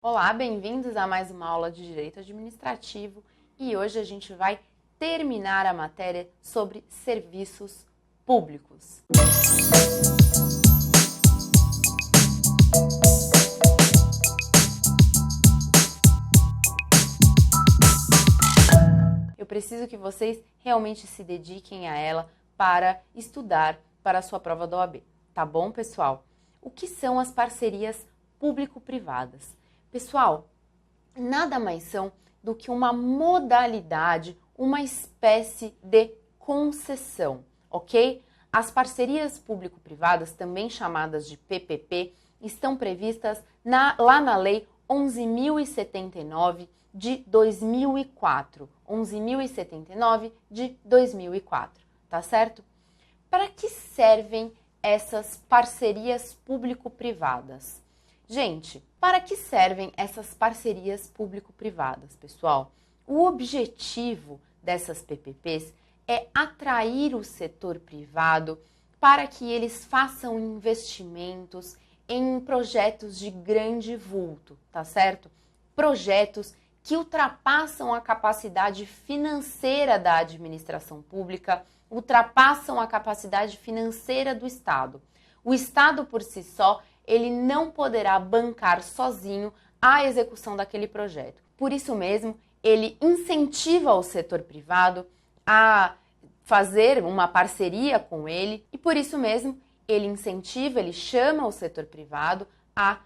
Olá, bem-vindos a mais uma aula de Direito Administrativo e hoje a gente vai terminar a matéria sobre serviços públicos. Eu preciso que vocês realmente se dediquem a ela para estudar para a sua prova da OAB, tá bom, pessoal? O que são as parcerias público-privadas? Pessoal, nada mais são do que uma modalidade, uma espécie de concessão, ok? As parcerias público-privadas, também chamadas de PPP, estão previstas lá na Lei 11.079 de 2004. 11.079 de 2004, tá certo? Para que servem essas parcerias público-privadas? Gente, para que servem essas parcerias público-privadas, pessoal? O objetivo dessas PPPs é atrair o setor privado para que eles façam investimentos em projetos de grande vulto, tá certo? Projetos que ultrapassam a capacidade financeira da administração pública, ultrapassam a capacidade financeira do Estado. O Estado, por si só, ele não poderá bancar sozinho a execução daquele projeto. Por isso mesmo, ele incentiva o setor privado a fazer uma parceria com ele e por isso mesmo ele incentiva, ele chama o setor privado a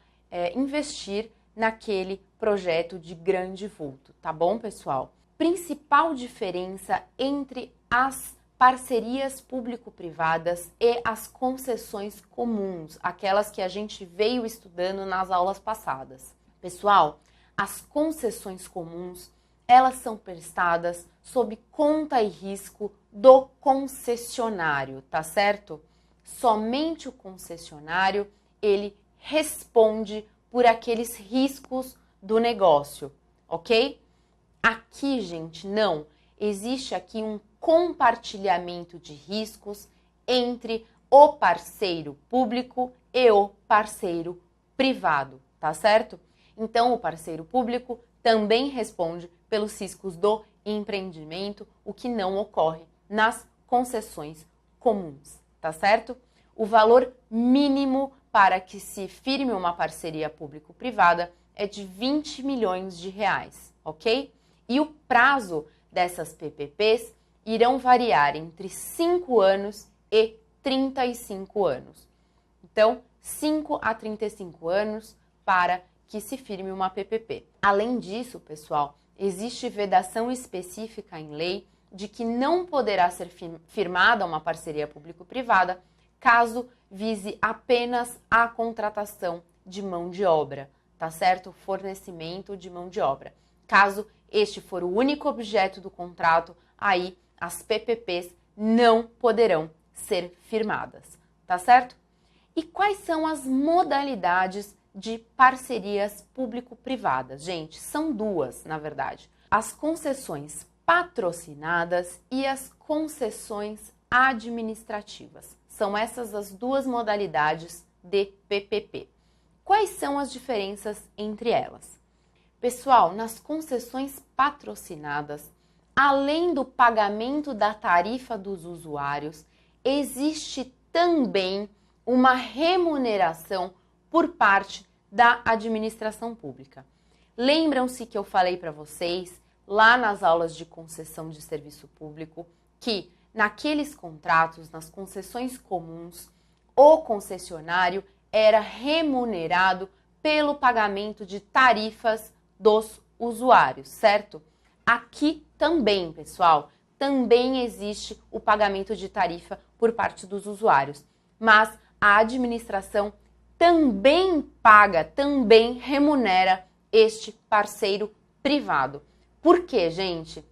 investir naquele projeto de grande vulto, tá bom, pessoal? Principal diferença entre as parcerias público-privadas e as concessões comuns, aquelas que a gente veio estudando nas aulas passadas. Pessoal, as concessões comuns, elas são prestadas sob conta e risco do concessionário, tá certo? Somente o concessionário, ele responde por aqueles riscos do negócio, ok? Aqui, gente, não. Existe aqui um compartilhamento de riscos entre o parceiro público e o parceiro privado, tá certo? Então, o parceiro público também responde pelos riscos do empreendimento, o que não ocorre nas concessões comuns, tá certo? O valor mínimo para que se firme uma parceria público-privada é de 20 milhões de reais, ok? E o prazo dessas PPPs irão variar entre 5 anos e 35 anos. Então, 5 a 35 anos para que se firme uma PPP. Além disso, pessoal, existe vedação específica em lei de que não poderá ser firmada uma parceria público-privada caso vise apenas a contratação de mão de obra, tá certo? Fornecimento de mão de obra. Caso este for o único objeto do contrato, aí as PPPs não poderão ser firmadas, tá certo? E quais são as modalidades de parcerias público-privadas? Gente, são duas, na verdade. As concessões patrocinadas e as concessões administrativas. São essas as duas modalidades de PPP. Quais são as diferenças entre elas? Pessoal, nas concessões patrocinadas, além do pagamento da tarifa dos usuários, existe também uma remuneração por parte da administração pública. Lembram-se que eu falei para vocês, lá nas aulas de concessão de serviço público, que naqueles contratos, nas concessões comuns, o concessionário era remunerado pelo pagamento de tarifas dos usuários, certo? Aqui também, pessoal, também existe o pagamento de tarifa por parte dos usuários, mas a administração também paga, também remunera este parceiro privado. Por quê, gente?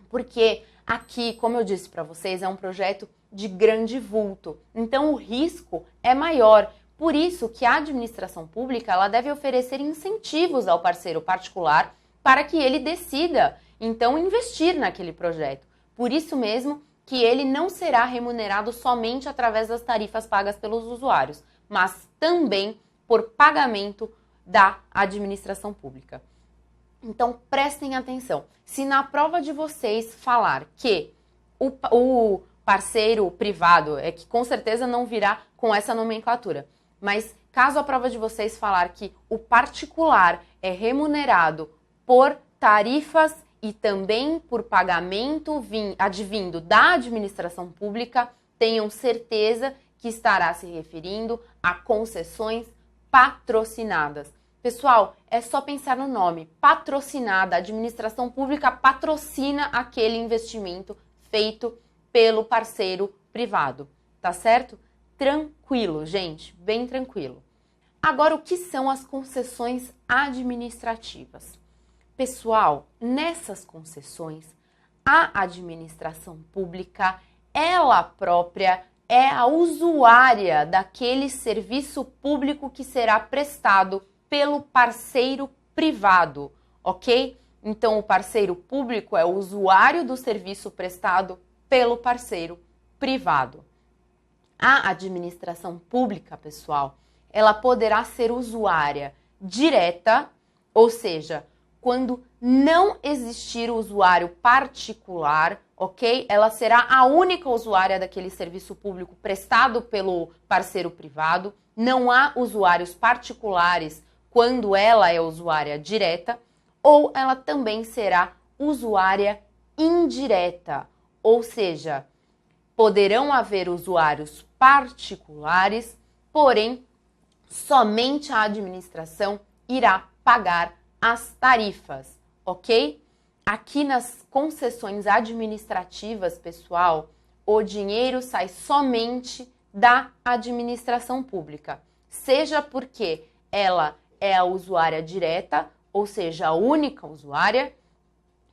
Porque aqui, como eu disse para vocês, é um projeto de grande vulto, então o risco é maior. Por isso que a administração pública ela deve oferecer incentivos ao parceiro particular para que ele decida, então, investir naquele projeto. Por isso mesmo que ele não será remunerado somente através das tarifas pagas pelos usuários, mas também por pagamento da administração pública. Então, prestem atenção. Se na prova de vocês falar que o parceiro privado, é que com certeza não virá com essa nomenclatura, mas caso a prova de vocês falar que o particular é remunerado por tarifas e também por pagamento advindo da administração pública, tenham certeza que estará se referindo a concessões patrocinadas. Pessoal, é só pensar no nome, patrocinada, a administração pública patrocina aquele investimento feito pelo parceiro privado, tá certo? Tranquilo, gente, bem tranquilo. Agora, o que são as concessões administrativas? Pessoal, nessas concessões, a administração pública, ela própria é a usuária daquele serviço público que será prestado pelo parceiro privado, ok? Então, o parceiro público é o usuário do serviço prestado pelo parceiro privado. A administração pública, pessoal, ela poderá ser usuária direta, ou seja, quando não existir usuário particular, ok? Ela será a única usuária daquele serviço público prestado pelo parceiro privado. Não há usuários particulares quando ela é usuária direta, ou ela também será usuária indireta, ou seja, poderão haver usuários particulares, porém, somente a administração irá pagar as tarifas, ok? Aqui nas concessões administrativas, pessoal, o dinheiro sai somente da administração pública, seja porque ela é a usuária direta, ou seja, a única usuária,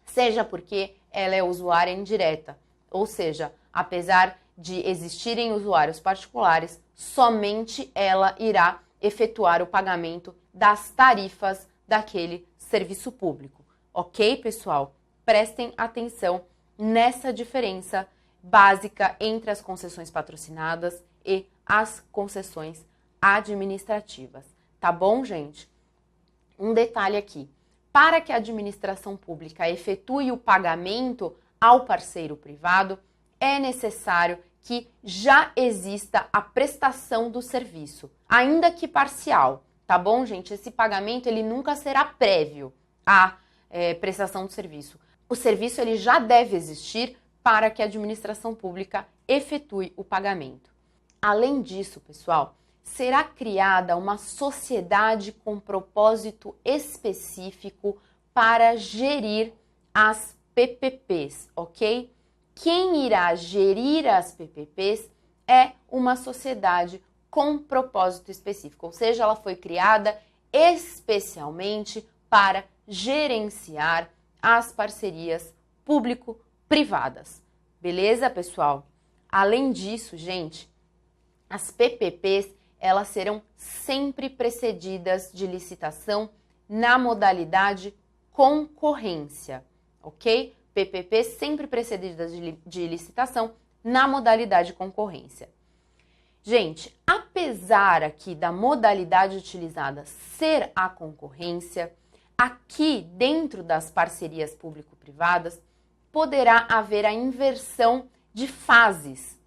seja porque ela é usuária indireta, ou seja, apesar de existirem usuários particulares, somente ela irá efetuar o pagamento das tarifas daquele serviço público. Ok, pessoal? Prestem atenção nessa diferença básica entre as concessões patrocinadas e as concessões administrativas. Tá bom, gente? Um detalhe aqui. Para que a administração pública efetue o pagamento ao parceiro privado, é necessário que já exista a prestação do serviço, ainda que parcial, tá bom, gente? Esse pagamento ele nunca será prévio à prestação do serviço. O serviço ele já deve existir para que a administração pública efetue o pagamento. Além disso, pessoal, será criada uma sociedade com propósito específico para gerir as PPPs, ok? Quem irá gerir as PPPs é uma sociedade com propósito específico, ou seja, ela foi criada especialmente para gerenciar as parcerias público-privadas. Beleza, pessoal? Além disso, gente, as PPPs, elas serão sempre precedidas de licitação na modalidade concorrência, ok? PPP sempre precedidas de licitação na modalidade concorrência. Gente, apesar aqui da modalidade utilizada ser a concorrência, aqui dentro das parcerias público-privadas poderá haver a inversão de fases.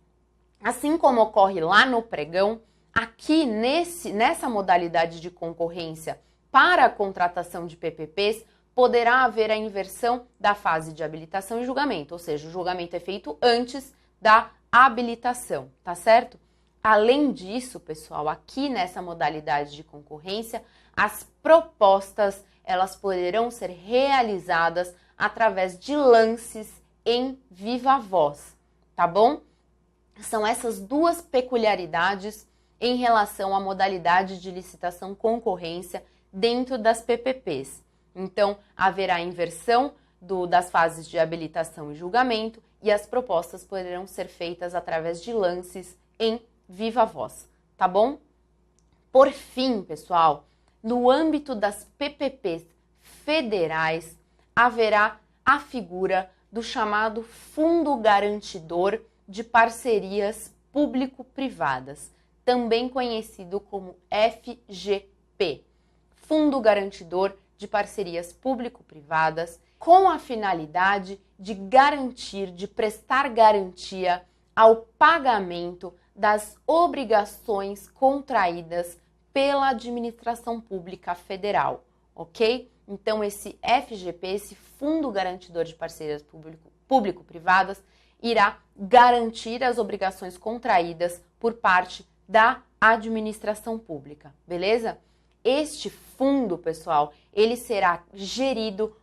Assim como ocorre lá no pregão, aqui nessa modalidade de concorrência para a contratação de PPPs, poderá haver a inversão da fase de habilitação e julgamento, ou seja, o julgamento é feito antes da habilitação, tá certo? Além disso, pessoal, aqui nessa modalidade de concorrência, as propostas, elas poderão ser realizadas através de lances em viva voz, tá bom? São essas duas peculiaridades em relação à modalidade de licitação concorrência dentro das PPPs. Então, haverá inversão das fases de habilitação e julgamento e as propostas poderão ser feitas através de lances em viva voz, tá bom? Por fim, pessoal, no âmbito das PPPs federais, haverá a figura do chamado Fundo Garantidor de Parcerias Público-Privadas, também conhecido como FGP. fundo garantidor de parcerias público-privadas com a finalidade de garantir, de prestar garantia ao pagamento das obrigações contraídas pela administração pública federal, ok? Então, esse FGP, esse Fundo Garantidor de Parcerias Público-Privadas, irá garantir as obrigações contraídas por parte da administração pública, beleza? Este fundo, pessoal, ele será gerido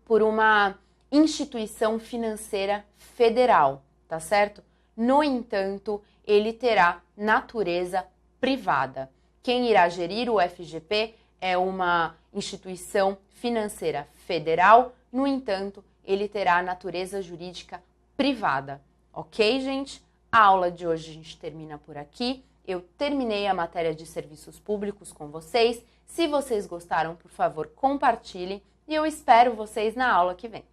por uma instituição financeira federal, tá certo? No entanto, ele terá natureza privada. Quem irá gerir o FGP é uma instituição financeira federal, no entanto, ele terá natureza jurídica privada. Ok, gente? A aula de hoje a gente termina por aqui. Eu terminei a matéria de serviços públicos com vocês. Se vocês gostaram, por favor, compartilhem e eu espero vocês na aula que vem.